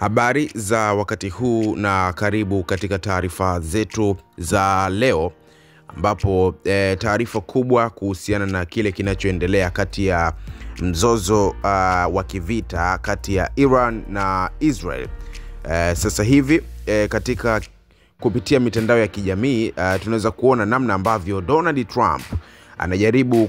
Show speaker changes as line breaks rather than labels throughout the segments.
Habari za wakati huu na karibu katika taarifa zetu za leo, ambapo taarifa kubwa kuhusiana na kile kinachoendelea kati ya mzozo wa kivita kati ya Iran na Israel. Sasa hivi katika kupitia mitandao ya kijamii tunaweza kuona namna ambavyo Donald Trump anajaribu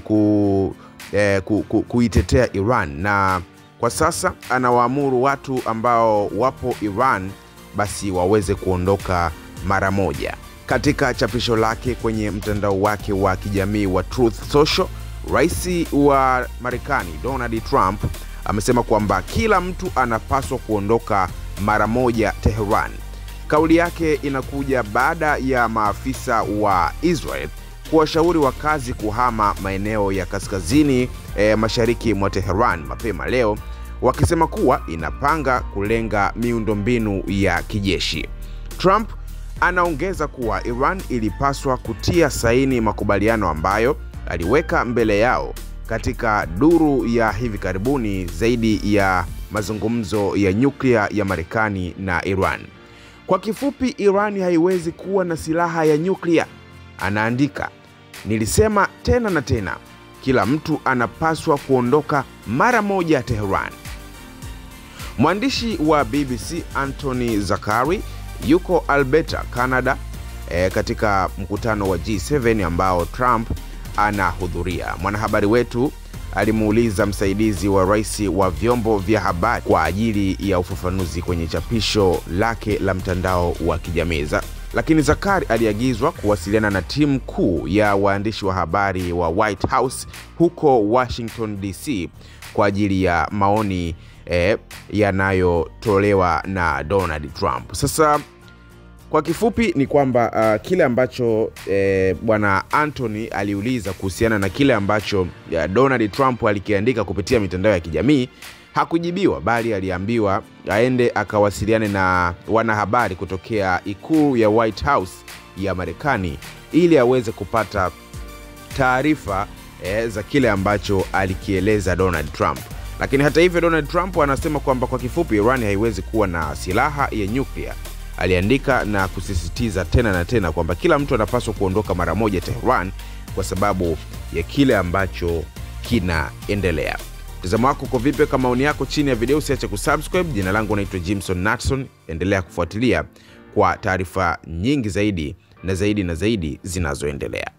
kuitetea Iran, na kwa sasa anawaamuru watu ambao wapo Iran basi waweze kuondoka mara moja. Katika chapisho lake kwenye mtandao wake wa kijamii wa Truth Social, Rais wa Marekani Donald Trump amesema kwamba kila mtu anapaswa kuondoka mara moja Tehran. Kauli yake inakuja baada ya maafisa wa Israel kuwashauri wakazi kuhama maeneo ya kaskazini mashariki mwa Tehran mapema leo, wakisema kuwa inapanga kulenga miundombinu ya kijeshi. Trump anaongeza kuwa Iran ilipaswa kutia saini makubaliano ambayo aliweka mbele yao katika duru ya hivi karibuni zaidi ya mazungumzo ya nyuklia ya Marekani na Iran. Kwa kifupi, Iran haiwezi kuwa na silaha ya nyuklia. Anaandika, nilisema tena na tena, kila mtu anapaswa kuondoka mara moja Tehran. Mwandishi wa BBC Anthony Zakari yuko Alberta, Canada, katika mkutano wa G7 ambao Trump anahudhuria. Mwanahabari wetu alimuuliza msaidizi wa rais wa vyombo vya habari kwa ajili ya ufafanuzi kwenye chapisho lake la mtandao wa kijamii. Lakini Zakari aliagizwa kuwasiliana na timu kuu ya waandishi wa habari wa White House huko Washington DC kwa ajili ya maoni yanayotolewa na Donald Trump. Sasa kwa kifupi ni kwamba kile ambacho bwana Anthony aliuliza kuhusiana na kile ambacho Donald Trump alikiandika kupitia mitandao ya kijamii hakujibiwa, bali aliambiwa aende akawasiliane na wanahabari kutokea ikulu ya White House ya Marekani ili aweze kupata taarifa za kile ambacho alikieleza Donald Trump. Lakini hata hivyo, Donald Trump anasema kwamba kwa kifupi Iran haiwezi kuwa na silaha ya nyuklia. Aliandika na kusisitiza tena na tena kwamba kila mtu anapaswa kuondoka mara moja Tehran kwa sababu ya kile ambacho kinaendelea. Mtazamo wako uko vipi? Kama maoni yako chini ya video, usiache kusubscribe. Jina langu naitwa Jimson Natson. Endelea kufuatilia kwa taarifa nyingi zaidi na zaidi zinazoendelea.